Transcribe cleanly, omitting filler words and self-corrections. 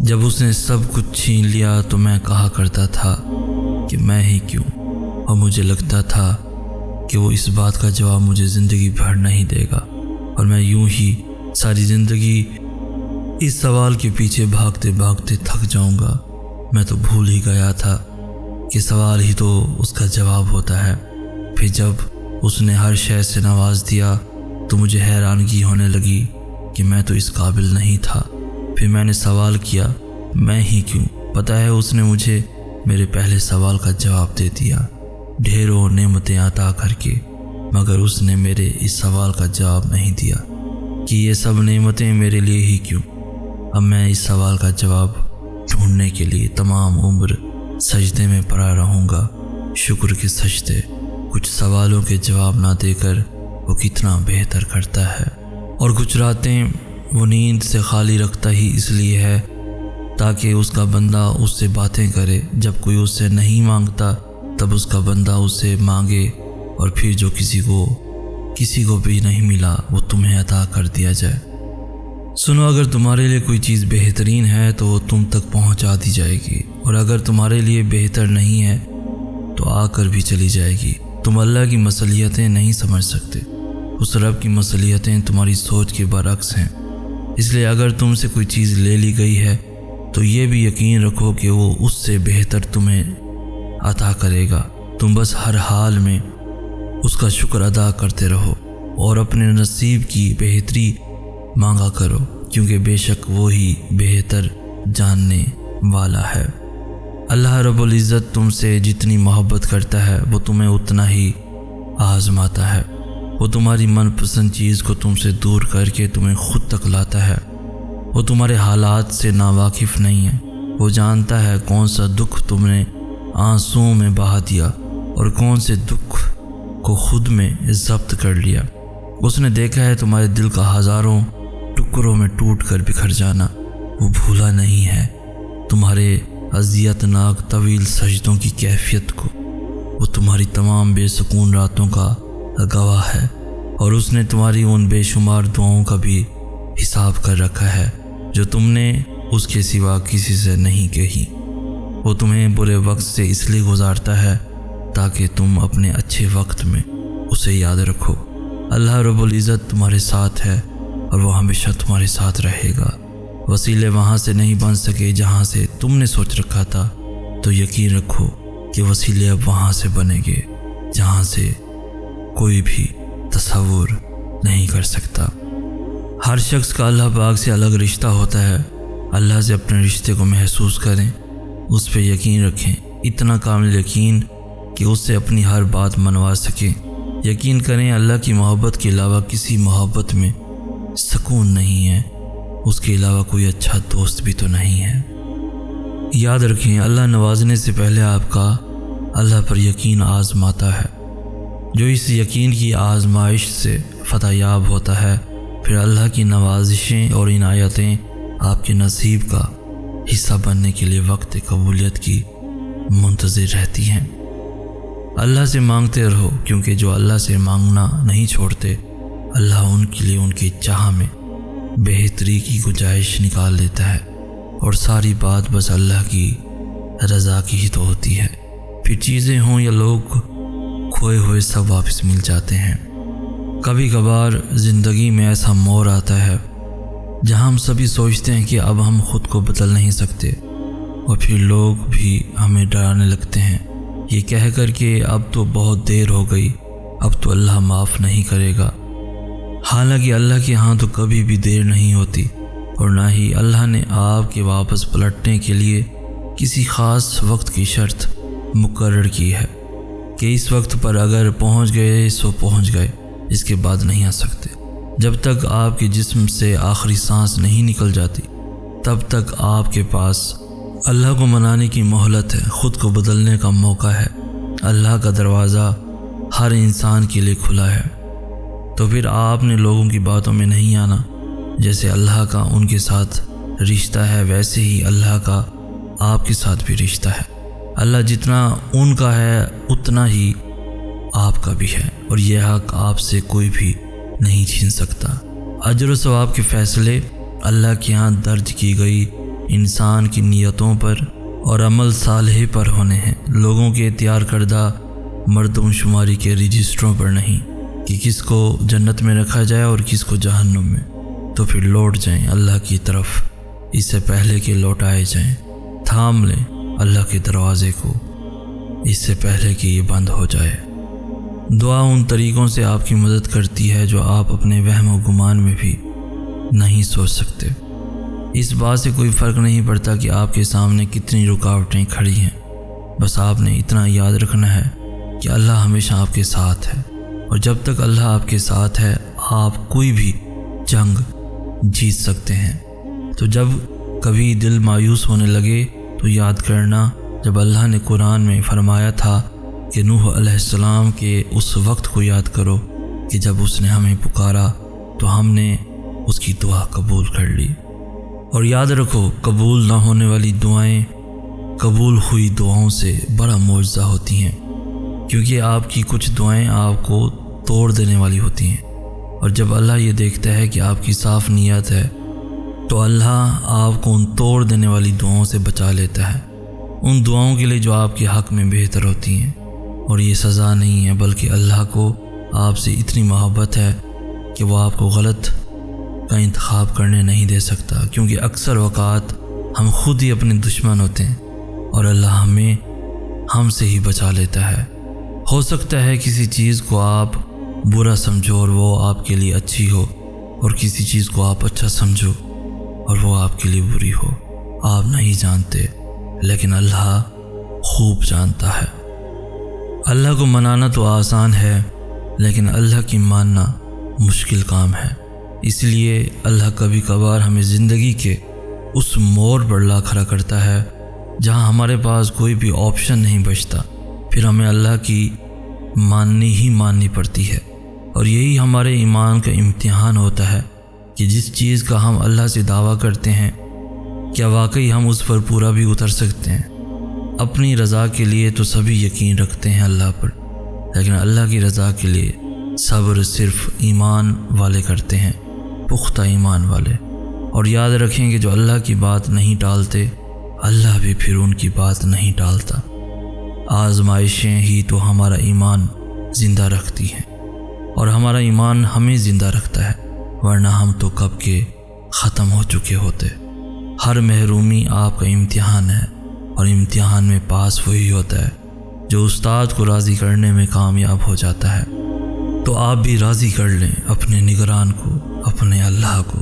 جب اس نے سب کچھ چھین لیا تو میں کہا کرتا تھا کہ میں ہی کیوں، اور مجھے لگتا تھا کہ وہ اس بات کا جواب مجھے زندگی بھر نہیں دے گا، اور میں یوں ہی ساری زندگی اس سوال کے پیچھے بھاگتے بھاگتے تھک جاؤں گا۔ میں تو بھول ہی گیا تھا کہ سوال ہی تو اس کا جواب ہوتا ہے۔ پھر جب اس نے ہر شے سے نواز دیا تو مجھے حیرانگی ہونے لگی کہ میں تو اس قابل نہیں تھا۔ پھر میں نے سوال کیا، میں ہی کیوں؟ پتہ ہے اس نے مجھے میرے پہلے سوال کا جواب دے دیا، ڈھیروں نعمتیں عطا کر کے، مگر اس نے میرے اس سوال کا جواب نہیں دیا کہ یہ سب نعمتیں میرے لیے ہی کیوں۔ اب میں اس سوال کا جواب ڈھونڈنے کے لیے تمام عمر سجدے میں پڑا رہوں گا۔ شکر کے سجدے، کچھ سوالوں کے جواب نہ دے کر وہ کتنا بہتر کرتا ہے، اور کچھ راتیں وہ نیند سے خالی رکھتا ہی اس لیے ہے تاکہ اس کا بندہ اس سے باتیں کرے۔ جب کوئی اس سے نہیں مانگتا تب اس کا بندہ اس سے مانگے، اور پھر جو کسی کو بھی نہیں ملا وہ تمہیں عطا کر دیا جائے۔ سنو، اگر تمہارے لیے کوئی چیز بہترین ہے تو وہ تم تک پہنچا دی جائے گی، اور اگر تمہارے لیے بہتر نہیں ہے تو آ کر بھی چلی جائے گی۔ تم اللہ کی مصلحتیں نہیں سمجھ سکتے، اس رب کی مصلحتیں تمہاری سوچ کے برعکس ہیں۔ اس لیے اگر تم سے کوئی چیز لے لی گئی ہے تو یہ بھی یقین رکھو کہ وہ اس سے بہتر تمہیں عطا کرے گا۔ تم بس ہر حال میں اس کا شکر ادا کرتے رہو اور اپنے نصیب کی بہتری مانگا کرو، کیونکہ بے شک وہی بہتر جاننے والا ہے۔ اللہ رب العزت تم سے جتنی محبت کرتا ہے وہ تمہیں اتنا ہی آزماتا ہے۔ وہ تمہاری من پسند چیز کو تم سے دور کر کے تمہیں خود تک لاتا ہے۔ وہ تمہارے حالات سے ناواقف نہیں ہے۔ وہ جانتا ہے کون سا دکھ تم نے آنسوؤں میں بہا دیا اور کون سے دکھ کو خود میں ضبط کر لیا۔ اس نے دیکھا ہے تمہارے دل کا ہزاروں ٹکڑوں میں ٹوٹ کر بکھر جانا۔ وہ بھولا نہیں ہے تمہارے اذیت ناک طویل سجدوں کی کیفیت کو۔ وہ تمہاری تمام بے سکون راتوں کا گواہ ہے، اور اس نے تمہاری ان بے شمار دعاؤں کا بھی حساب کر رکھا ہے جو تم نے اس کے سوا کسی سے نہیں کہی۔ وہ تمہیں برے وقت سے اس لیے گزارتا ہے تاکہ تم اپنے اچھے وقت میں اسے یاد رکھو۔ اللہ رب العزت تمہارے ساتھ ہے اور وہ ہمیشہ تمہارے ساتھ رہے گا۔ وسیلے وہاں سے نہیں بن سکے جہاں سے تم نے سوچ رکھا تھا، تو یقین رکھو کہ وسیلے اب وہاں سے بنیں گے جہاں سے کوئی بھی تصور نہیں کر سکتا۔ ہر شخص کا اللہ پاک سے الگ رشتہ ہوتا ہے۔ اللہ سے اپنے رشتے کو محسوس کریں، اس پہ یقین رکھیں، اتنا کامل یقین کہ اس سے اپنی ہر بات منوا سکیں۔ یقین کریں اللہ کی محبت کے علاوہ کسی محبت میں سکون نہیں ہے، اس کے علاوہ کوئی اچھا دوست بھی تو نہیں ہے۔ یاد رکھیں اللہ نوازنے سے پہلے آپ کا اللہ پر یقین آزماتا ہے۔ جو اس یقین کی آزمائش سے فتح یاب ہوتا ہے، پھر اللہ کی نوازشیں اور عنایتیں آپ کے نصیب کا حصہ بننے کے لیے وقت قبولیت کی منتظر رہتی ہیں۔ اللہ سے مانگتے رہو، کیونکہ جو اللہ سے مانگنا نہیں چھوڑتے، اللہ ان کے لیے ان کی چاہ میں بہتری کی گنجائش نکال دیتا ہے، اور ساری بات بس اللہ کی رضا کی ہی تو ہوتی ہے۔ پھر چیزیں ہوں یا لوگ، کھوئے ہوئے سب واپس مل جاتے ہیں۔ کبھی کبھار زندگی میں ایسا موڑ آتا ہے جہاں ہم سبھی سوچتے ہیں کہ اب ہم خود کو بدل نہیں سکتے، اور پھر لوگ بھی ہمیں ڈرانے لگتے ہیں یہ کہہ کر کہ اب تو بہت دیر ہو گئی، اب تو اللہ معاف نہیں کرے گا۔ حالانکہ اللہ کے ہاں تو کبھی بھی دیر نہیں ہوتی، اور نہ ہی اللہ نے آپ کے واپس پلٹنے کے لیے کسی خاص وقت کی شرط مقرر کی ہے کہ اس وقت پر اگر پہنچ گئے سو پہنچ گئے، اس کے بعد نہیں آ سکتے۔ جب تک آپ کے جسم سے آخری سانس نہیں نکل جاتی تب تک آپ کے پاس اللہ کو منانے کی مہلت ہے، خود کو بدلنے کا موقع ہے۔ اللہ کا دروازہ ہر انسان کے لیے کھلا ہے، تو پھر آپ نے لوگوں کی باتوں میں نہیں آنا۔ جیسے اللہ کا ان کے ساتھ رشتہ ہے، ویسے ہی اللہ کا آپ کے ساتھ بھی رشتہ ہے۔ اللہ جتنا ان کا ہے اتنا ہی آپ کا بھی ہے، اور یہ حق آپ سے کوئی بھی نہیں چھین سکتا۔ اجر و ثواب کے فیصلے اللہ کے ہاں درج کی گئی انسان کی نیتوں پر اور عمل صالح پر ہونے ہیں، لوگوں کے تیار کردہ مردم شماری کے رجسٹروں پر نہیں کہ کس کو جنت میں رکھا جائے اور کس کو جہنم میں۔ تو پھر لوٹ جائیں اللہ کی طرف اس سے پہلے کہ لوٹائے جائیں، تھام لیں اللہ کے دروازے کو اس سے پہلے کہ یہ بند ہو جائے۔ دعا ان طریقوں سے آپ کی مدد کرتی ہے جو آپ اپنے وہم و گمان میں بھی نہیں سوچ سکتے۔ اس بات سے کوئی فرق نہیں پڑتا کہ آپ کے سامنے کتنی رکاوٹیں کھڑی ہیں، بس آپ نے اتنا یاد رکھنا ہے کہ اللہ ہمیشہ آپ کے ساتھ ہے، اور جب تک اللہ آپ کے ساتھ ہے آپ کوئی بھی جنگ جیت سکتے ہیں۔ تو جب کبھی دل مایوس ہونے لگے تو یاد کرنا جب اللہ نے قرآن میں فرمایا تھا کہ نوح علیہ السلام کے اس وقت کو یاد کرو کہ جب اس نے ہمیں پکارا تو ہم نے اس کی دعا قبول کر لی۔ اور یاد رکھو قبول نہ ہونے والی دعائیں قبول ہوئی دعاؤں سے بڑا معجزہ ہوتی ہیں، کیونکہ آپ کی کچھ دعائیں آپ کو توڑ دینے والی ہوتی ہیں، اور جب اللہ یہ دیکھتا ہے کہ آپ کی صاف نیت ہے تو اللہ آپ کو ان توڑ دینے والی دعاؤں سے بچا لیتا ہے، ان دعاؤں کے لیے جو آپ کے حق میں بہتر ہوتی ہیں۔ اور یہ سزا نہیں ہے، بلکہ اللہ کو آپ سے اتنی محبت ہے کہ وہ آپ کو غلط کا انتخاب کرنے نہیں دے سکتا، کیونکہ اکثر اوقات ہم خود ہی اپنے دشمن ہوتے ہیں اور اللہ ہمیں ہم سے ہی بچا لیتا ہے۔ ہو سکتا ہے کسی چیز کو آپ برا سمجھو اور وہ آپ کے لیے اچھی ہو، اور کسی چیز کو آپ اچھا سمجھو اور وہ آپ کے لیے بری ہو، آپ نہیں جانتے، لیکن اللہ خوب جانتا ہے۔ اللہ کو منانا تو آسان ہے، لیکن اللہ کی ماننا مشکل کام ہے، اس لیے اللہ کبھی کبھار ہمیں زندگی کے اس موڑ پر لا کھڑا کرتا ہے جہاں ہمارے پاس کوئی بھی آپشن نہیں بچتا، پھر ہمیں اللہ کی ماننی پڑتی ہے۔ اور یہی ہمارے ایمان کا امتحان ہوتا ہے کہ جس چیز کا ہم اللہ سے دعویٰ کرتے ہیں کیا واقعی ہم اس پر پورا بھی اتر سکتے ہیں۔ اپنی رضا کے لیے تو سبھی یقین رکھتے ہیں اللہ پر، لیکن اللہ کی رضا کے لیے صبر صرف ایمان والے کرتے ہیں، پختہ ایمان والے۔ اور یاد رکھیں کہ جو اللہ کی بات نہیں ٹالتے اللہ بھی پھر ان کی بات نہیں ٹالتا۔ آزمائشیں ہی تو ہمارا ایمان زندہ رکھتی ہیں، اور ہمارا ایمان ہمیں زندہ رکھتا ہے، ورنہ ہم تو کب کے ختم ہو چکے ہوتے۔ ہر محرومی آپ کا امتحان ہے، اور امتحان میں پاس وہی ہوتا ہے جو استاد کو راضی کرنے میں کامیاب ہو جاتا ہے۔ تو آپ بھی راضی کر لیں اپنے نگران کو، اپنے اللہ کو۔